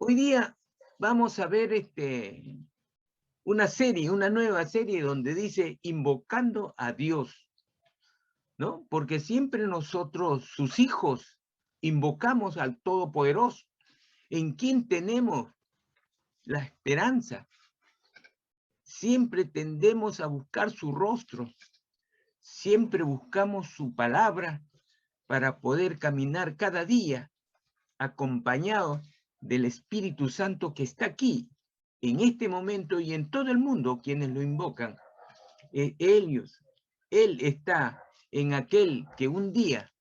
Hoy día vamos a ver una nueva serie donde dice invocando a Dios, ¿no? Porque siempre nosotros, sus hijos, invocamos al Todopoderoso, en quien tenemos la esperanza. Siempre tendemos a buscar su rostro, siempre buscamos su palabra para poder caminar cada día acompañados del Espíritu Santo que está aquí, en este momento y en todo el mundo, quienes lo invocan. Él está en aquel que un día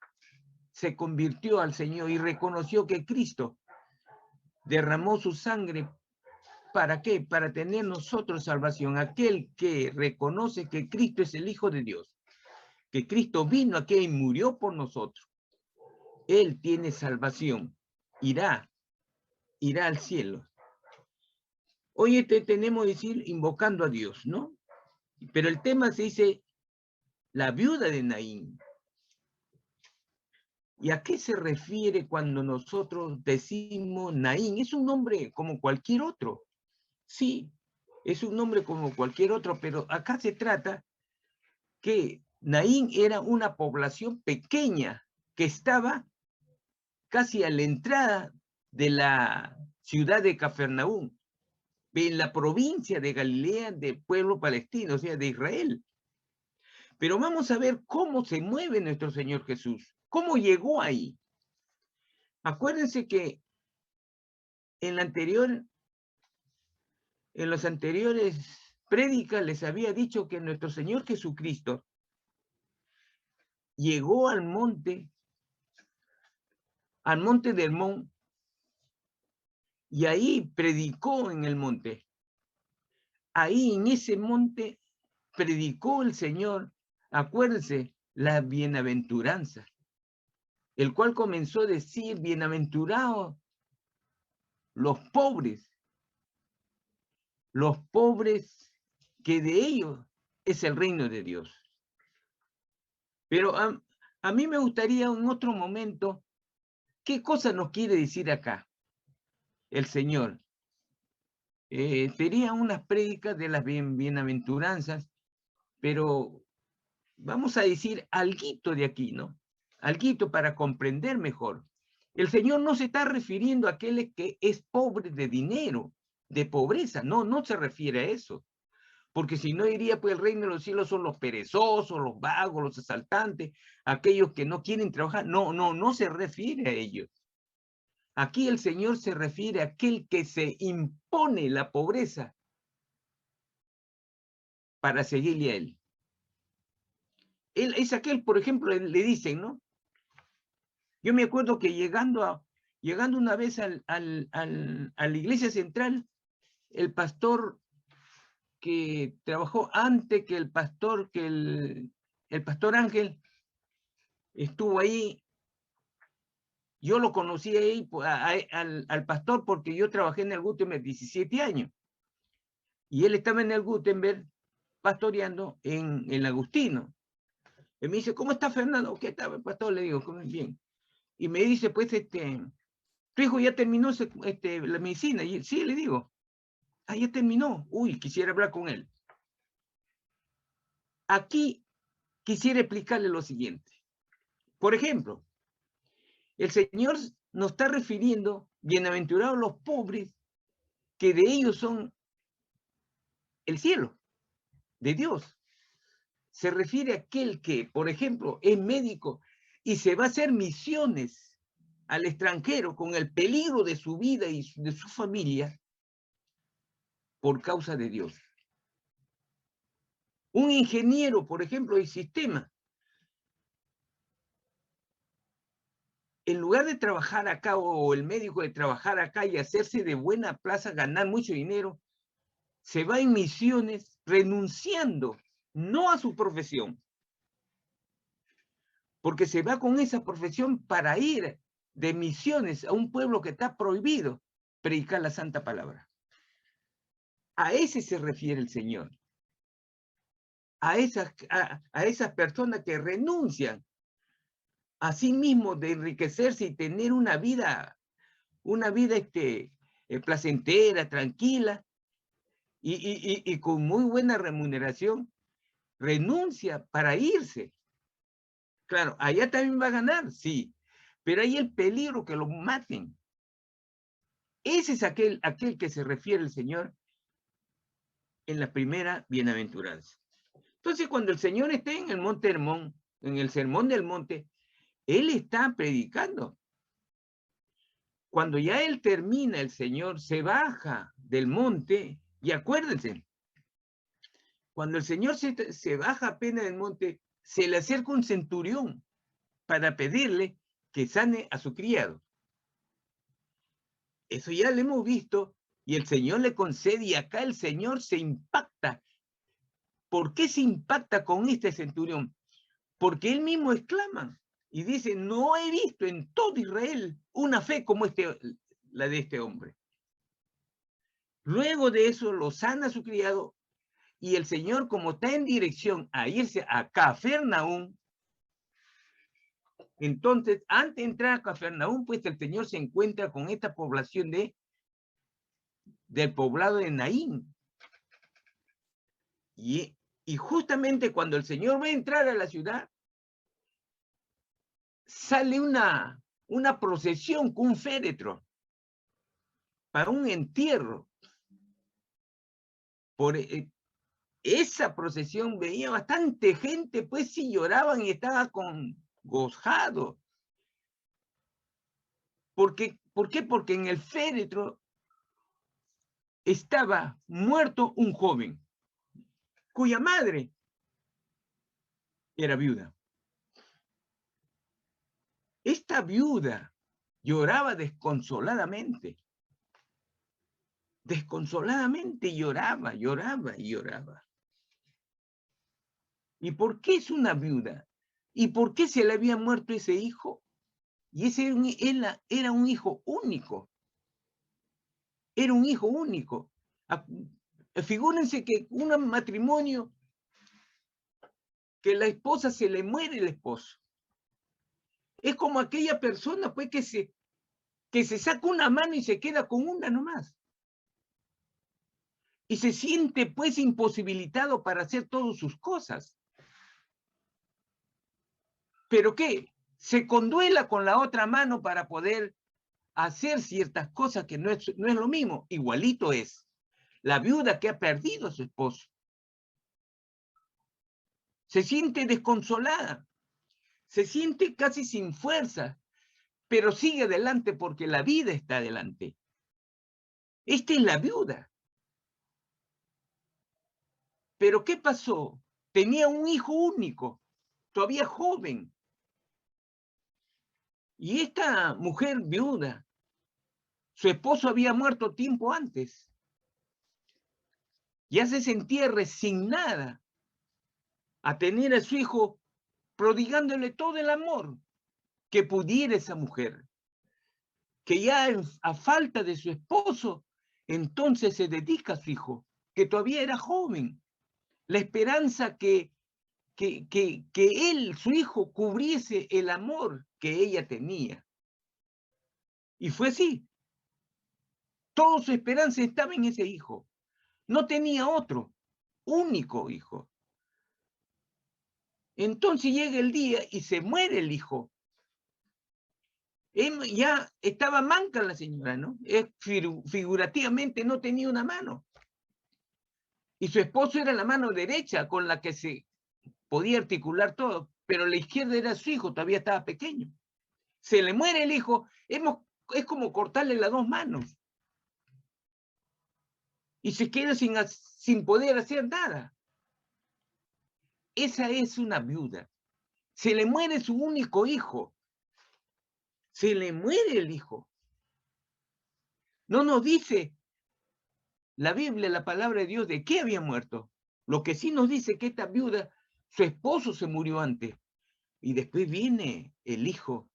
se convirtió al Señor y reconoció que Cristo derramó su sangre. ¿Para qué? Para tener nosotros salvación. Aquel que reconoce que Cristo es el Hijo de Dios, que Cristo vino aquí y murió por nosotros. Él tiene salvación. Irá al cielo. Hoy tenemos que decir invocando a Dios, ¿no? Pero el tema se dice la viuda de Naín. ¿Y a qué se refiere cuando nosotros decimos Naín? Es un nombre como cualquier otro. Sí, es un nombre como cualquier otro, pero acá se trata que Naín era una población pequeña que estaba casi a la entrada de la ciudad de Cafarnaúm, en la provincia de Galilea del pueblo palestino, o sea, de Israel. Pero vamos a ver cómo se mueve nuestro Señor Jesús, cómo llegó ahí. Acuérdense que en los anteriores prédicas les había dicho que nuestro Señor Jesucristo llegó al monte del Hermón, y ahí predicó en el monte. Ahí en ese monte predicó el Señor, acuérdense, la bienaventuranza, el cual comenzó a decir, bienaventurados los pobres que de ellos es el reino de Dios. Pero a mí me gustaría en otro momento, ¿qué cosa nos quiere decir acá el Señor? Sería unas prédicas de las bienaventuranzas, pero vamos a decir alguito de aquí, ¿no? Alguito para comprender mejor. El Señor no se está refiriendo a aquel que es pobre de dinero, de pobreza, no se refiere a eso. Porque si no diría, pues el reino de los cielos son los perezosos, los vagos, los asaltantes, aquellos que no quieren trabajar. No se refiere a ellos. Aquí el Señor se refiere a aquel que se impone la pobreza para seguirle a Él. Él es aquel, por ejemplo, le dicen, ¿no? Yo me acuerdo que llegando una vez a la iglesia central, el pastor que trabajó antes que el pastor Ángel estuvo ahí. Yo lo conocí ahí al pastor porque yo trabajé en el Gutenberg 17 años. Y él estaba en el Gutenberg pastoreando en el Agustino. Y me dice, ¿cómo está Fernando? ¿Qué tal, pastor? Le digo, ¿cómo bien? Y me dice, pues, tu hijo ya terminó la medicina. Y sí, le digo, ya terminó. Uy, quisiera hablar con él. Aquí quisiera explicarle lo siguiente. Por ejemplo, el Señor nos está refiriendo, bienaventurados los pobres, que de ellos son el cielo, de Dios. Se refiere a aquel que, por ejemplo, es médico y se va a hacer misiones al extranjero con el peligro de su vida y de su familia por causa de Dios. Un ingeniero, por ejemplo, de sistema, en lugar de trabajar acá, o el médico de trabajar acá y hacerse de buena plaza, ganar mucho dinero, se va en misiones renunciando no a su profesión, porque se va con esa profesión para ir de misiones a un pueblo que está prohibido predicar la santa palabra. A ese se refiere el Señor. A esas personas que renuncian a sí mismos de enriquecerse y tener una vida placentera, tranquila, y con muy buena remuneración, renuncia para irse. Claro, allá también va a ganar, sí, pero hay el peligro que lo maten. Ese es aquel que se refiere el Señor en la primera bienaventuranza. Entonces, cuando el Señor esté en el Monte Hermón, en el Sermón del Monte, Él está predicando. Cuando ya Él termina, el Señor se baja del monte, y acuérdense, cuando el Señor se baja apenas del monte, se le acerca un centurión para pedirle que sane a su criado. Eso ya lo hemos visto, y el Señor le concede, y acá el Señor se impacta. ¿Por qué se impacta con este centurión? Porque él mismo exclama y dice, no he visto en todo Israel una fe como la de este hombre. Luego de eso lo sana su criado, y el Señor, como está en dirección a irse a Cafarnaúm, entonces antes de entrar a Cafarnaúm, pues el Señor se encuentra con esta población del poblado de Naín. Y justamente cuando el Señor va a entrar a la ciudad, sale una procesión con un féretro para un entierro. Por esa procesión veía bastante gente, pues sí lloraban y estaba gozado. ¿Por qué? Porque en el féretro estaba muerto un joven cuya madre era viuda. Esta viuda lloraba desconsoladamente. Desconsoladamente lloraba, lloraba y lloraba. ¿Y por qué es una viuda? ¿Y por qué se le había muerto ese hijo? Y ese era un hijo único. Era un hijo único. Figúrense que un matrimonio, que la esposa se le muere el esposo. Es como aquella persona pues que se saca una mano y se queda con una nomás. Y se siente pues imposibilitado para hacer todas sus cosas. ¿Pero qué? Se conduela con la otra mano para poder hacer ciertas cosas que no es lo mismo. Igualito es la viuda que ha perdido a su esposo. Se siente desconsolada, se siente casi sin fuerza, pero sigue adelante porque la vida está adelante. Esta es la viuda. ¿Pero qué pasó? Tenía un hijo único, todavía joven. Y esta mujer viuda, su esposo había muerto tiempo antes. Ya se sentía resignada a tener a su hijo, prodigándole todo el amor que pudiera esa mujer. Que ya a falta de su esposo, entonces se dedica a su hijo, que todavía era joven. La esperanza que él, su hijo, cubriese el amor que ella tenía. Y fue así. Toda su esperanza estaba en ese hijo. No tenía otro, único hijo. Entonces llega el día y se muere el hijo. Ya estaba manca la señora, ¿no? Figurativamente no tenía una mano. Y su esposo era la mano derecha con la que se podía articular todo, pero la izquierda era su hijo, todavía estaba pequeño. Se le muere el hijo, es como cortarle las dos manos. Y se queda sin poder hacer nada. Esa es una viuda. Se le muere su único hijo. Se le muere el hijo. No nos dice la Biblia, la palabra de Dios, de qué había muerto. Lo que sí nos dice que esta viuda, su esposo se murió antes. Y después viene el hijo.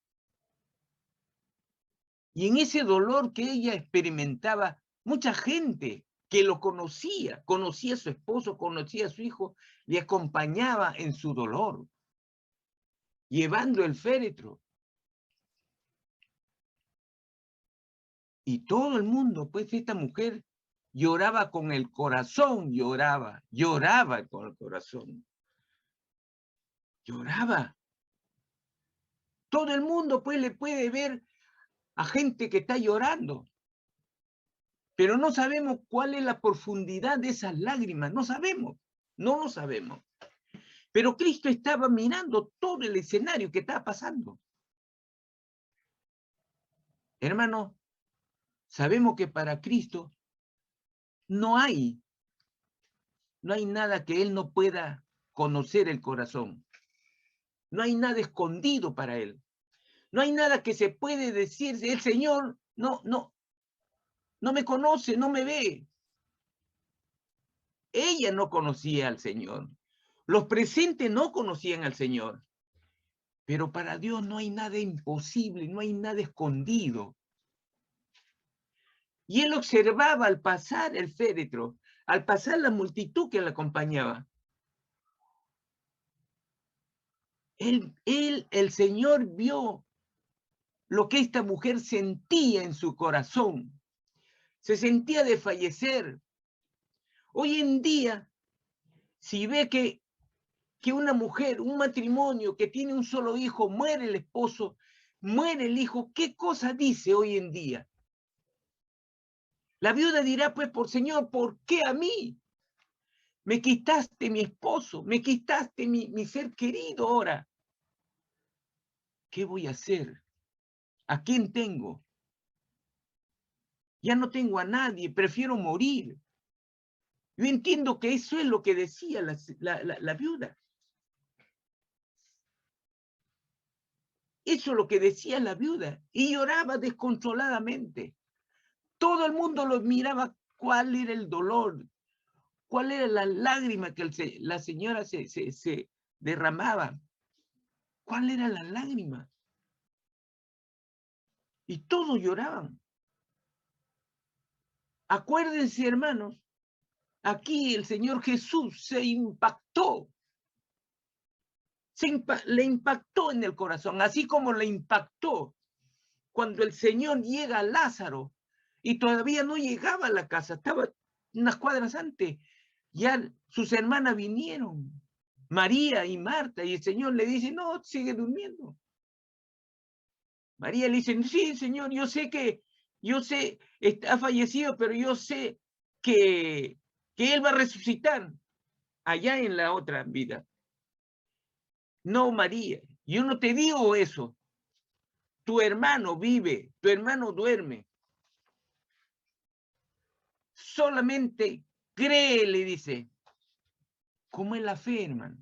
Y en ese dolor que ella experimentaba, mucha gente que lo conocía a su esposo, conocía a su hijo, le acompañaba en su dolor, llevando el féretro. Y todo el mundo, pues esta mujer lloraba con el corazón, lloraba con el corazón. Lloraba. Todo el mundo pues le puede ver a gente que está llorando, pero no sabemos cuál es la profundidad de esas lágrimas, no sabemos, no lo sabemos. Pero Cristo estaba mirando todo el escenario que estaba pasando. Hermano, sabemos que para Cristo no hay nada que Él no pueda conocer el corazón. No hay nada escondido para Él. No hay nada que se puede decir, el Señor no me conoce, no me ve. Ella no conocía al Señor. Los presentes no conocían al Señor. Pero para Dios no hay nada imposible, no hay nada escondido. Y él observaba al pasar el féretro, al pasar la multitud que le acompañaba. El Señor vio lo que esta mujer sentía en su corazón. Se sentía de fallecer. Hoy en día, si ve que una mujer, un matrimonio que tiene un solo hijo, muere el esposo, muere el hijo, ¿qué cosa dice hoy en día? La viuda dirá, pues, por Señor, ¿por qué a mí? Me quitaste mi esposo, me quitaste mi ser querido ahora. ¿Qué voy a hacer? ¿A quién tengo? Ya no tengo a nadie, prefiero morir. Yo entiendo que eso es lo que decía la viuda. Eso es lo que decía la viuda. Y lloraba desconsoladamente. Todo el mundo lo miraba cuál era el dolor, cuál era la lágrima que la señora se derramaba. ¿Cuál era la lágrima? Y todos lloraban. Acuérdense, hermanos, aquí el Señor Jesús se impactó. Le impactó en el corazón, así como le impactó cuando el Señor llega a Lázaro y todavía no llegaba a la casa, estaba unas cuadras antes. Ya sus hermanas vinieron, María y Marta, y el Señor le dice, no, sigue durmiendo. María le dice, sí, Señor, yo sé, está fallecido, pero yo sé que Él va a resucitar allá en la otra vida. No, María, yo no te digo eso. Tu hermano vive, tu hermano duerme. Solamente cree, le dice. ¿Cómo es la fe, hermano?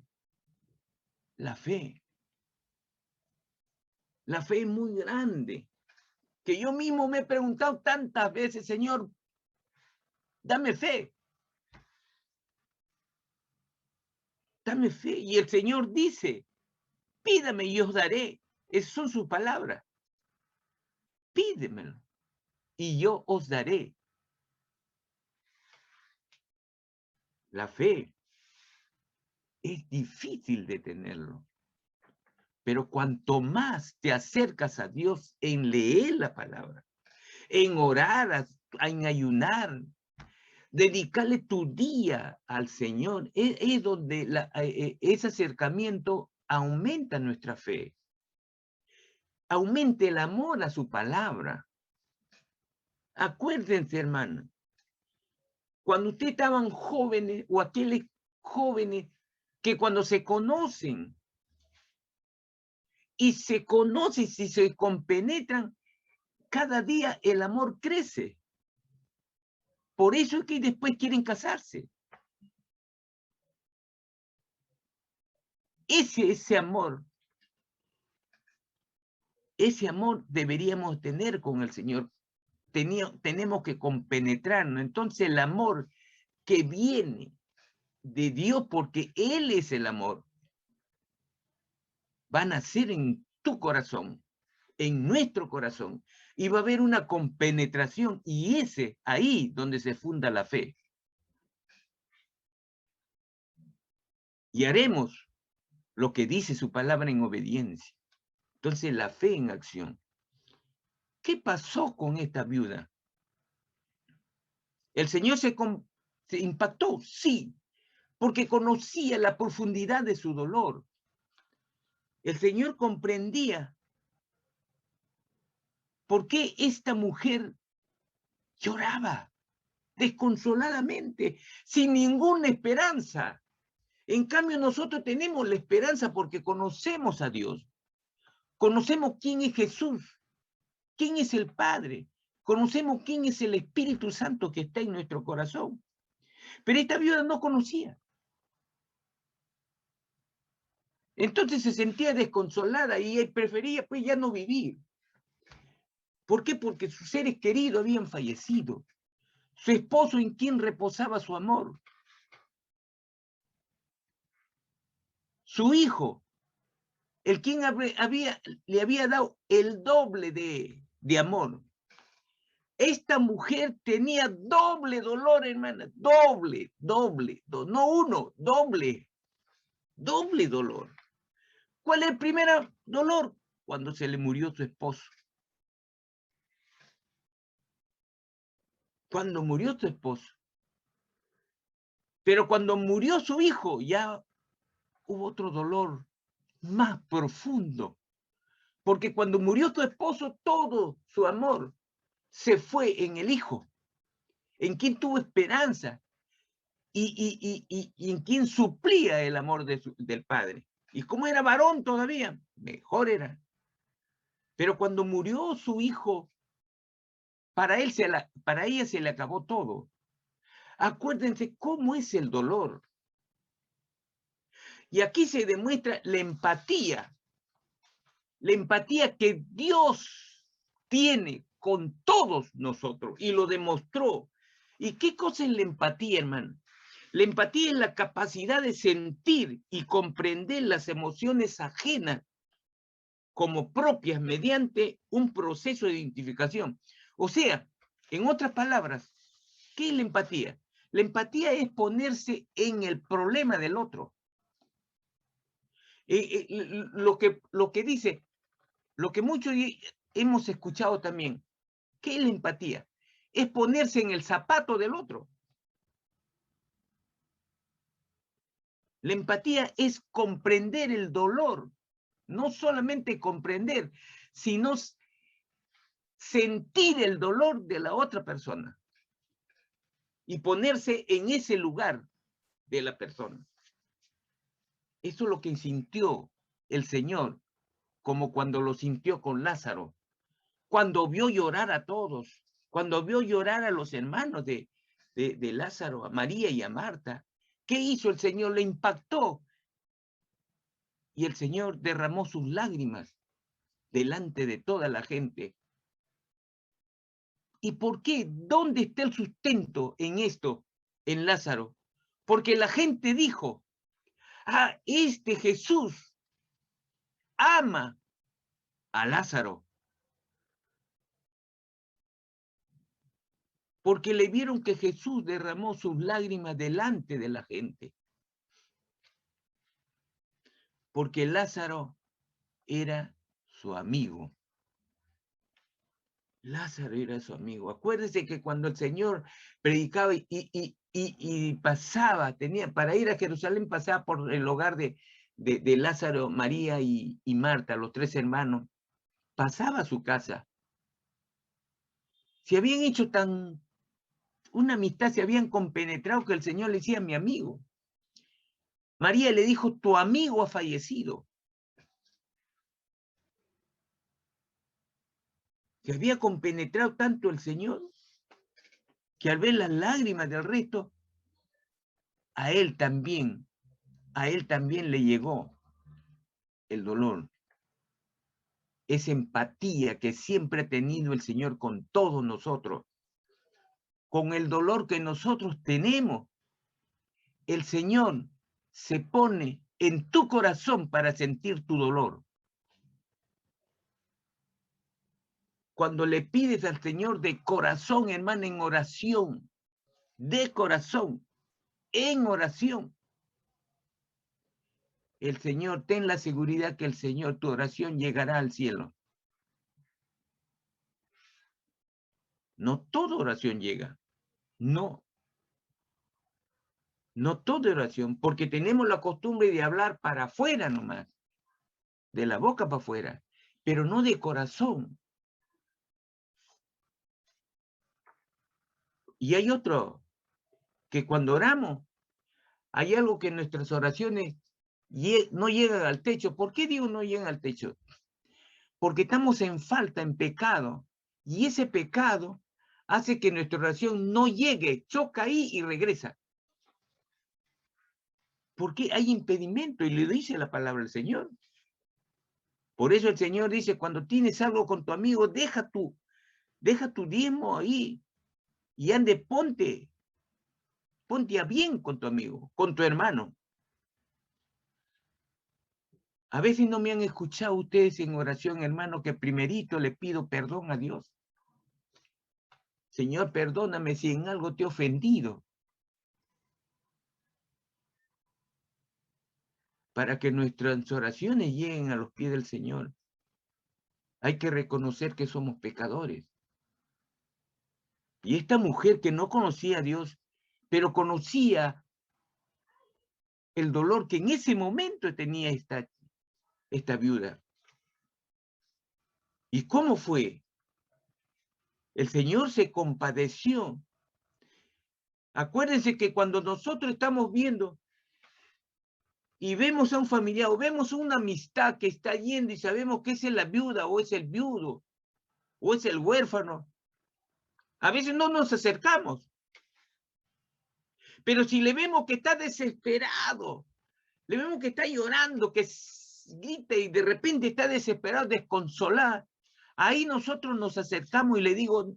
La fe. La fe es muy grande. Que yo mismo me he preguntado tantas veces, Señor, dame fe. Dame fe. Y el Señor dice, pídame y os daré. Esas son sus palabras. Pídemelo y yo os daré. La fe es difícil de tenerlo. Pero cuanto más te acercas a Dios en leer la palabra, en orar, en ayunar, dedicarle tu día al Señor, es donde ese acercamiento aumenta nuestra fe. Aumenta el amor a su palabra. Acuérdense, hermano, cuando ustedes estaban jóvenes o aquellos jóvenes que cuando se conocen y se compenetran, cada día el amor crece. Por eso es que después quieren casarse. Ese amor deberíamos tener con el Señor. Tenemos que compenetrarnos. Entonces el amor que viene de Dios, porque Él es el amor, va a nacer en tu corazón, en nuestro corazón, y va a haber una compenetración, y ahí donde se funda la fe. Y haremos lo que dice su palabra en obediencia. Entonces la fe en acción. ¿Qué pasó con esta viuda? El Señor se impactó, sí, porque conocía la profundidad de su dolor. El Señor comprendía por qué esta mujer lloraba desconsoladamente, sin ninguna esperanza. En cambio, nosotros tenemos la esperanza porque conocemos a Dios. Conocemos quién es Jesús, quién es el Padre. Conocemos quién es el Espíritu Santo que está en nuestro corazón. Pero esta viuda no conocía. Entonces se sentía desconsolada y prefería pues ya no vivir. ¿Por qué? Porque sus seres queridos habían fallecido. Su esposo en quien reposaba su amor. Su hijo, el quien le había dado el doble de amor. Esta mujer tenía doble dolor, hermana, doble, no uno, doble dolor. ¿Cuál es el primer dolor? Cuando se le murió su esposo. Cuando murió su esposo. Pero cuando murió su hijo, ya hubo otro dolor más profundo. Porque cuando murió su esposo, todo su amor se fue en el hijo, en quien tuvo esperanza y en quien suplía el amor del padre. Y como era varón todavía, mejor era. Pero cuando murió su hijo, para ella se le acabó todo. Acuérdense cómo es el dolor. Y aquí se demuestra la empatía que Dios tiene con todos nosotros y lo demostró. ¿Y qué cosa es la empatía, hermano? La empatía es la capacidad de sentir y comprender las emociones ajenas como propias mediante un proceso de identificación. O sea, en otras palabras, ¿qué es la empatía? La empatía es ponerse en el problema del otro. Lo que dice, lo que muchos hemos escuchado también, ¿qué es la empatía? Es ponerse en el zapato del otro. La empatía es comprender el dolor, no solamente comprender, sino sentir el dolor de la otra persona y ponerse en ese lugar de la persona. Eso es lo que sintió el Señor, como cuando lo sintió con Lázaro, cuando vio llorar a todos, cuando vio llorar a los hermanos de Lázaro, a María y a Marta. ¿Qué hizo el Señor? Le impactó. Y el Señor derramó sus lágrimas delante de toda la gente. ¿Y por qué? ¿Dónde está el sustento en esto, en Lázaro? Porque la gente dijo, ah, este Jesús ama a Lázaro. Porque le vieron que Jesús derramó sus lágrimas delante de la gente. Porque Lázaro era su amigo. Lázaro era su amigo. Acuérdese que cuando el Señor predicaba y pasaba, para ir a Jerusalén, pasaba por el hogar de Lázaro, María y Marta, los tres hermanos, pasaba a su casa. Se habían hecho una amistad, se habían compenetrado que el Señor le decía, mi amigo. María le dijo, tu amigo ha fallecido. Se había compenetrado tanto el Señor que al ver las lágrimas del resto, a él también le llegó el dolor. Esa empatía que siempre ha tenido el Señor con todos nosotros, con el dolor que nosotros tenemos. El Señor se pone en tu corazón para sentir tu dolor. Cuando le pides al Señor de corazón, hermano, en oración, de corazón, en oración, el Señor, ten la seguridad que el Señor, tu oración llegará al cielo. No toda oración llega, No, no toda oración, porque tenemos la costumbre de hablar para afuera nomás, de la boca para afuera, pero no de corazón. Y hay otro, que cuando oramos, hay algo que en nuestras oraciones no llegan al techo. ¿Por qué digo no llegan al techo? Porque estamos en falta, en pecado, y ese pecado hace que nuestra oración no llegue, choca ahí y regresa. Porque hay impedimento, y le dice la palabra del Señor. Por eso el Señor dice, cuando tienes algo con tu amigo, deja tu diezmo ahí, y ande, ponte a bien con tu amigo, con tu hermano. A veces no me han escuchado ustedes en oración, hermano, que primerito le pido perdón a Dios. Señor, perdóname si en algo te he ofendido. Para que nuestras oraciones lleguen a los pies del Señor, hay que reconocer que somos pecadores. Y esta mujer que no conocía a Dios, pero conocía el dolor que en ese momento tenía esta viuda. ¿Y cómo fue? El Señor se compadeció. Acuérdense que cuando nosotros estamos viendo y vemos a un familiar o vemos una amistad que está yendo y sabemos que esa es la viuda o es el viudo o es el huérfano, a veces no nos acercamos. Pero si le vemos que está desesperado, le vemos que está llorando, que grita y de repente está desesperado, desconsolado, ahí nosotros nos acercamos y le digo,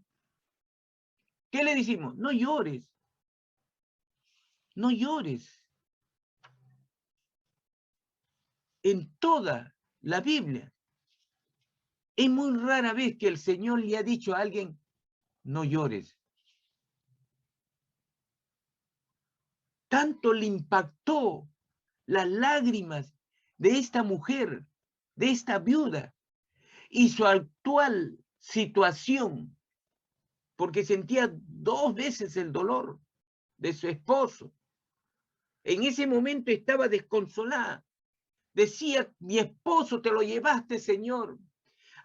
¿qué le decimos? No llores, no llores. En toda la Biblia, es muy rara vez que el Señor le ha dicho a alguien, no llores. Tanto le impactó las lágrimas de esta mujer, de esta viuda, y su actual situación, porque sentía 2 veces el dolor de su esposo. En ese momento estaba desconsolada. Decía, mi esposo te lo llevaste, Señor.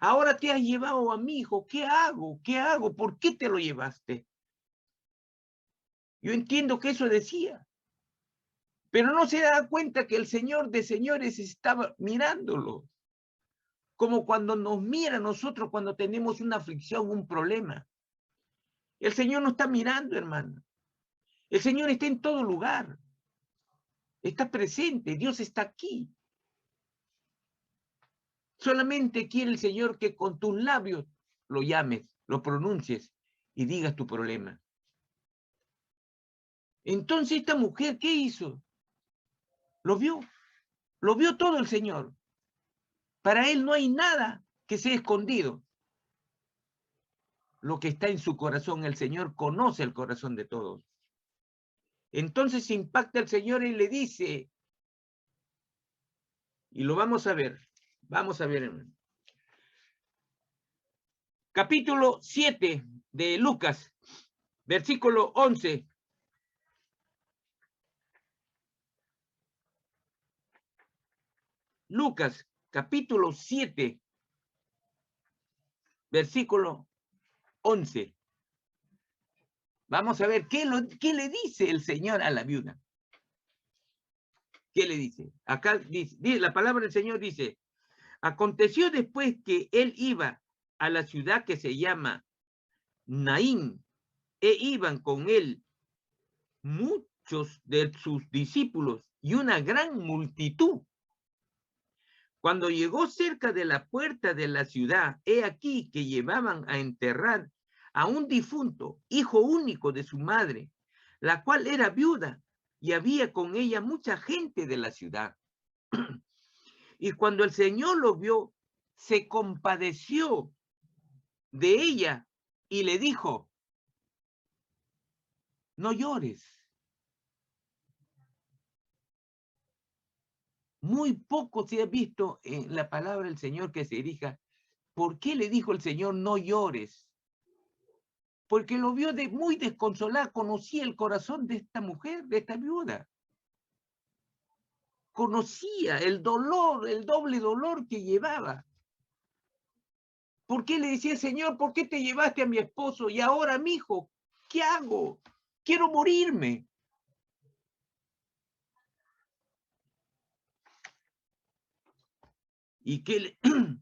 Ahora te has llevado a mi hijo. ¿Qué hago? ¿Qué hago? ¿Por qué te lo llevaste? Yo entiendo que eso decía. Pero no se da cuenta que el Señor de señores estaba mirándolo. Como cuando nos mira a nosotros cuando tenemos una aflicción, un problema. El Señor nos está mirando, hermano. El Señor está en todo lugar. Está presente. Dios está aquí. Solamente quiere el Señor que con tus labios lo llames, lo pronuncies y digas tu problema. Entonces esta mujer, ¿qué hizo? Lo vio todo el Señor. Para Él no hay nada que sea escondido. Lo que está en su corazón, el Señor conoce el corazón de todos. Entonces impacta el Señor y le dice, y lo vamos a ver, hermano. Capítulo 7 de Lucas, versículo 11. Lucas, capítulo 7, versículo 11. Vamos a ver qué le dice el Señor a la viuda. ¿Qué le dice? Acá dice, la palabra del Señor dice, aconteció después que él iba a la ciudad que se llama Naín, e iban con él muchos de sus discípulos y una gran multitud. Cuando llegó cerca de la puerta de la ciudad, he aquí que llevaban a enterrar a un difunto, hijo único de su madre, la cual era viuda, y había con ella mucha gente de la ciudad. Y cuando el Señor lo vio, se compadeció de ella y le dijo, no llores. Muy poco se ha visto en la palabra del Señor que se dirija. ¿Por qué le dijo el Señor no llores? porque lo vio muy desconsolada, conocía el corazón de esta mujer, de esta viuda. Conocía el dolor, el doble dolor que llevaba. ¿Por qué le decía, Señor, por qué te llevaste a mi esposo y ahora a mi hijo? ¿Qué hago? Quiero morirme. Y que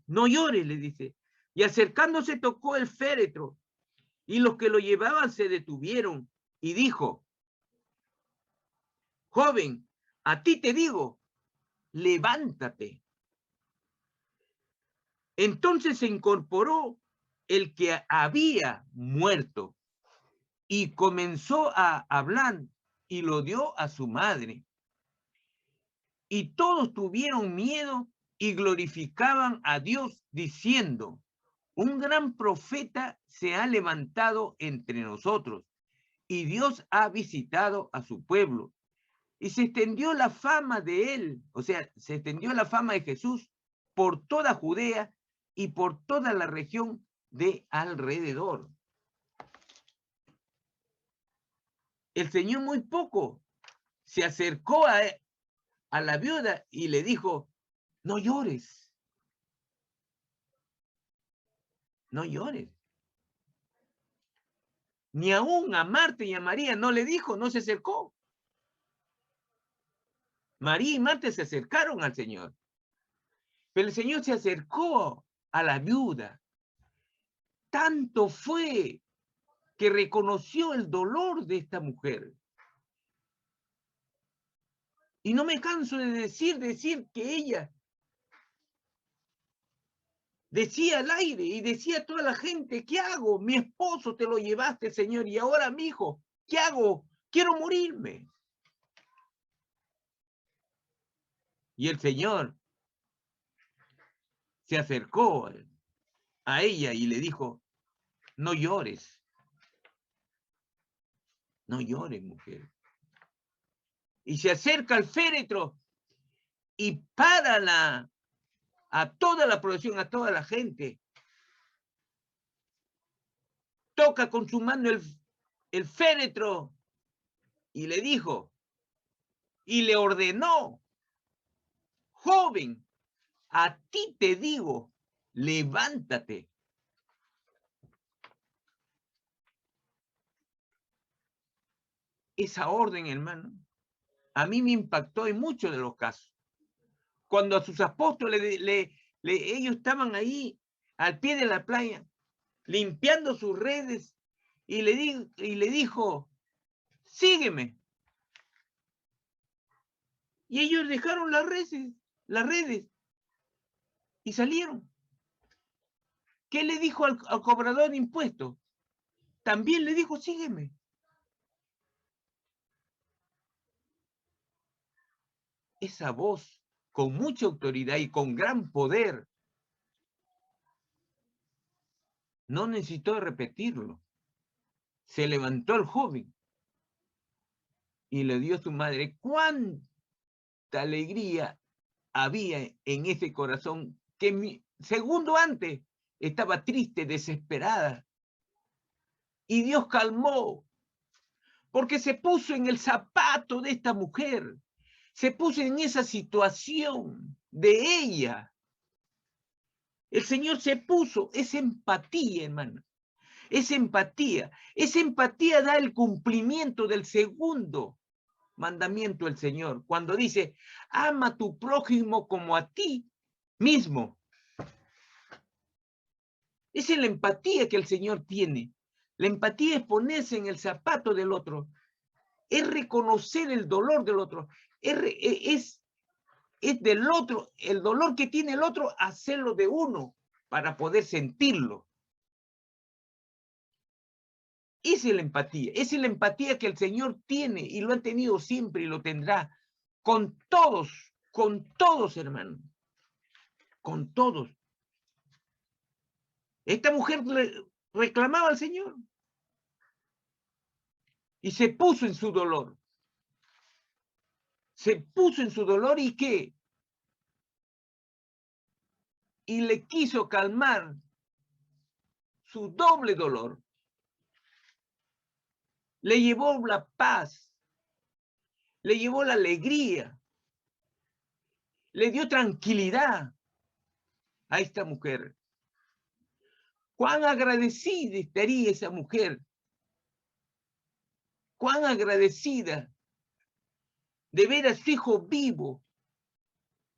no llore, le dice. Y acercándose tocó el féretro, y los que lo llevaban se detuvieron, y dijo, joven, a ti te digo, levántate. Entonces se incorporó el que había muerto, y comenzó a hablar, y lo dio a su madre. Y todos tuvieron miedo y glorificaban a Dios, diciendo, un gran profeta se ha levantado entre nosotros, y Dios ha visitado a su pueblo. Y se extendió la fama de él, o sea, se extendió la fama de Jesús por toda Judea y por toda la región de alrededor. El Señor muy poco se acercó a la viuda y le dijo, no llores, no llores. Ni aún a Marta y a María no le dijo, no se acercó. María y Marta se acercaron al Señor, pero el Señor se acercó a la viuda. Tanto fue que reconoció el dolor de esta mujer. Y no me canso de decir que ella decía al aire y decía a toda la gente, ¿qué hago? Mi esposo te lo llevaste, Señor, y ahora mi hijo, ¿qué hago? Quiero morirme. Y el Señor se acercó a ella y le dijo, no llores, no llores, mujer. Y se acerca al féretro y para a toda la procesión, a toda la gente. Toca con su mano el féretro y le dijo, y le ordenó, joven, a ti te digo, levántate. Esa orden, hermano, a mí me impactó en muchos de los casos. Cuando a sus apóstoles, ellos estaban ahí al pie de la playa, limpiando sus redes, y le dijo, sígueme. Y ellos dejaron las redes, y salieron. ¿Qué le dijo al cobrador de impuestos? También le dijo, sígueme. Esa voz, con mucha autoridad y con gran poder, no necesitó repetirlo. Se levantó el joven y le dio a su madre. ¡Cuánta alegría había en ese corazón que segundo antes estaba triste, desesperada! Y Dios calmó, porque se puso en el zapato de esta mujer, se puso en esa situación de ella. El Señor se puso, es empatía, hermano. Es empatía. Esa empatía da el cumplimiento del segundo mandamiento del Señor, cuando dice, ama a tu prójimo como a ti mismo. Esa es la empatía que el Señor tiene. La empatía es ponerse en el zapato del otro, es reconocer el dolor del otro, es del otro, el dolor que tiene el otro, hacerlo de uno para poder sentirlo. Esa es la empatía que el Señor tiene y lo ha tenido siempre y lo tendrá con todos, hermano, con todos. Esta mujer reclamaba al Señor y se puso en su dolor. Se puso en su dolor y ¿qué? Y le quiso calmar su doble dolor. le llevó la paz, le llevó la alegría, le dio tranquilidad a esta mujer. Cuán agradecida estaría esa mujer, cuán agradecida de ver a su hijo vivo,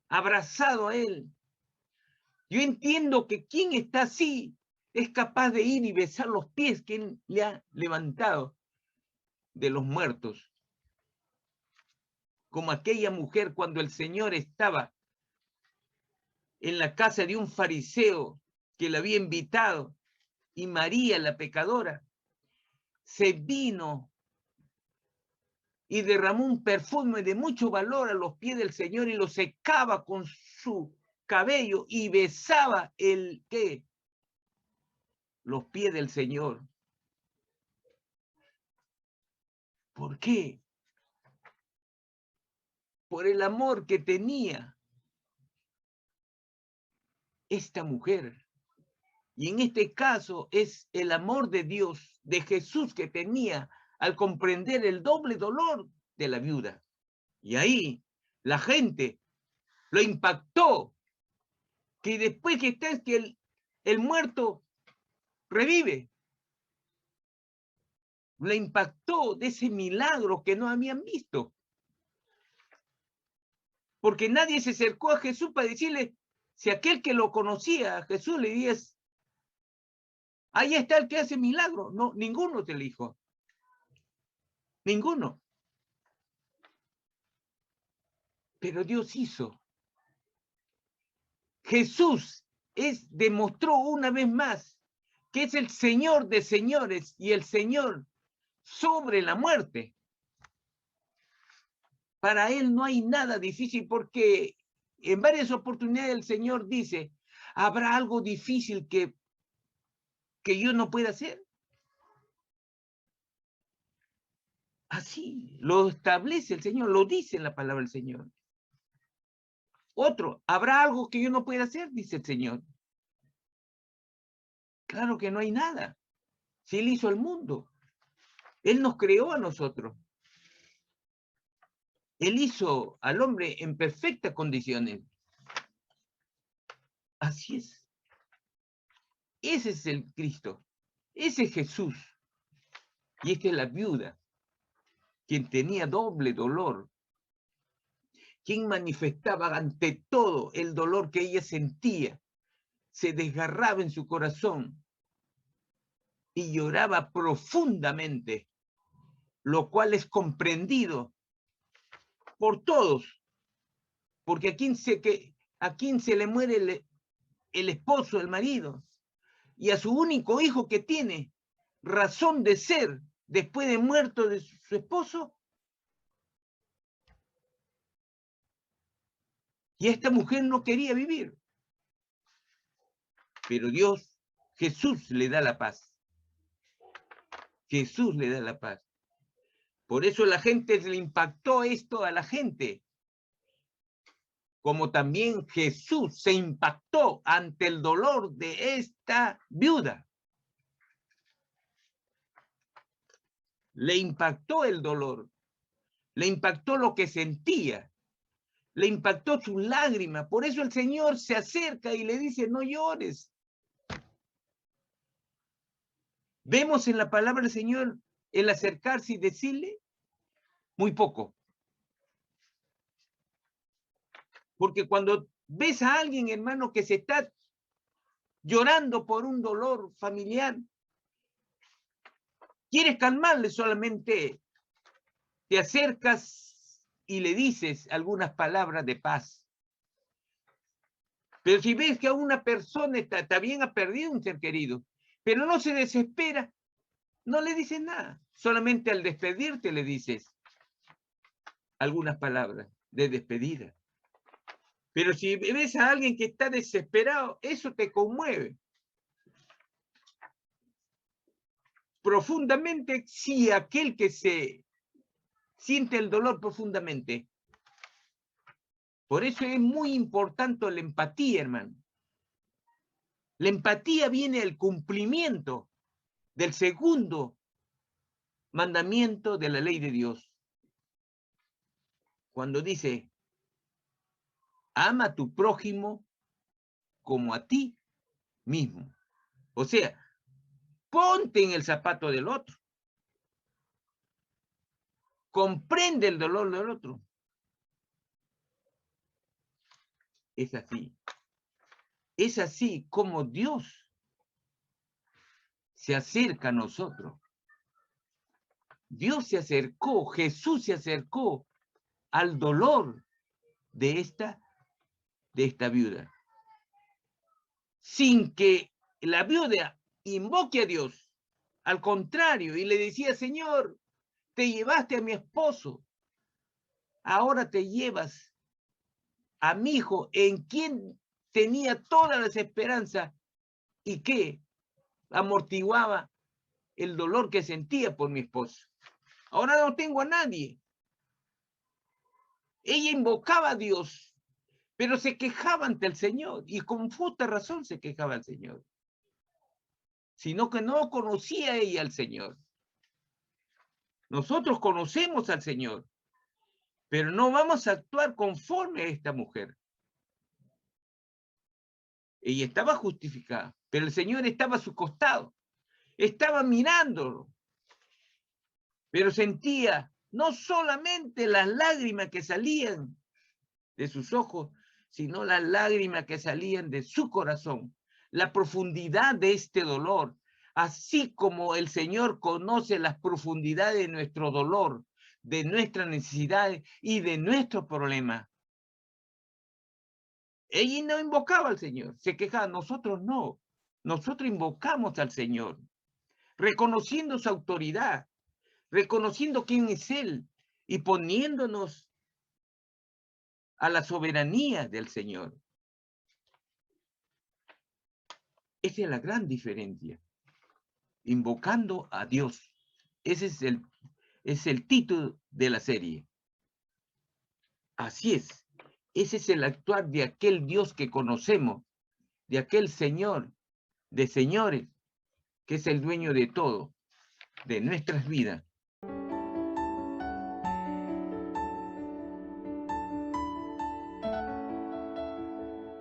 abrazado a él. Yo entiendo que quien está así es capaz de ir y besar los pies que él le ha levantado de los muertos. Como aquella mujer cuando el Señor estaba en la casa de un fariseo que le había invitado, y María, la pecadora, se vino y derramó un perfume de mucho valor a los pies del Señor y lo secaba con su cabello y besaba ¿qué? Los pies del Señor. ¿Por qué? Por el amor que tenía esta mujer. Y en este caso es el amor de Dios, de Jesús, que tenía al comprender el doble dolor de la viuda. Y ahí la gente lo impactó, que después que está que el muerto revive. Le impactó de ese milagro que no habían visto. Porque nadie se acercó a Jesús para decirle, si aquel que lo conocía a Jesús le dice, ahí está el que hace milagro. No, ninguno te lo dijo. Ninguno. Pero Dios hizo. Jesús demostró una vez más que es el Señor de señores y el Señor sobre la muerte. Para él no hay nada difícil, porque en varias oportunidades el Señor dice, ¿habrá algo difícil que yo no pueda hacer? Así lo establece el Señor, lo dice en la palabra del Señor. Otro, ¿habrá algo que yo no pueda hacer? Dice el Señor. Claro que no hay nada. Si Él hizo el mundo, Él nos creó a nosotros. Él hizo al hombre en perfectas condiciones. Así es. Ese es el Cristo. Ese es Jesús. Y esta es la viuda, quien tenía doble dolor, quien manifestaba ante todo el dolor que ella sentía, se desgarraba en su corazón y lloraba profundamente, lo cual es comprendido por todos, porque a quien se le muere el esposo, el marido, y a su único hijo que tiene razón de ser después de muerto de su esposo. Y esta mujer no quería vivir. Pero Dios, Jesús le da la paz. Jesús le da la paz. Por eso la gente le impactó esto a la gente. Como también Jesús se impactó ante el dolor de esta viuda. Le impactó el dolor. Le impactó lo que sentía. Le impactó su lágrima. Por eso el Señor se acerca y le dice, no llores. Vemos en la palabra del Señor el acercarse y decirle muy poco. Porque cuando ves a alguien, hermano, que se está llorando por un dolor familiar, quieres calmarle, solamente te acercas y le dices algunas palabras de paz. Pero si ves que a una persona está bien, ha perdido un ser querido, pero no se desespera, no le dices nada. Solamente al despedirte le dices algunas palabras de despedida. Pero si ves a alguien que está desesperado, eso te conmueve profundamente. Si aquel que se siente el dolor profundamente. Por eso es muy importante la empatía, hermano. La empatía viene del cumplimiento del segundo mandamiento de la ley de Dios. Cuando dice, ama a tu prójimo como a ti mismo. O sea, ponte en el zapato del otro. Comprende el dolor del otro. Es así. Es así como Dios se acerca a nosotros. Dios se acercó, Jesús se acercó al dolor de esta viuda. Sin que la viuda invoque a Dios. Al contrario, y le decía, Señor, te llevaste a mi esposo. Ahora te llevas a mi hijo, en quien tenía todas las esperanzas y que amortiguaba el dolor que sentía por mi esposo. Ahora no tengo a nadie. Ella invocaba a Dios, pero se quejaba ante el Señor, y con justa razón se quejaba al Señor, sino que no conocía ella al Señor. Nosotros conocemos al Señor, pero no vamos a actuar conforme a esta mujer. Ella estaba justificada, pero el Señor estaba a su costado, estaba mirándolo, pero sentía no solamente las lágrimas que salían de sus ojos, sino las lágrimas que salían de su corazón, la profundidad de este dolor, así como el Señor conoce las profundidades de nuestro dolor, de nuestras necesidades y de nuestros problemas. Ella no invocaba al Señor, se quejaba, nosotros no. Nosotros invocamos al Señor, reconociendo su autoridad, reconociendo quién es Él y poniéndonos a la soberanía del Señor. Esa es la gran diferencia. Invocando a Dios. Ese es el título de la serie. Así es. Ese es el actuar de aquel Dios que conocemos, de aquel Señor, de señores, que es el dueño de todo, de nuestras vidas.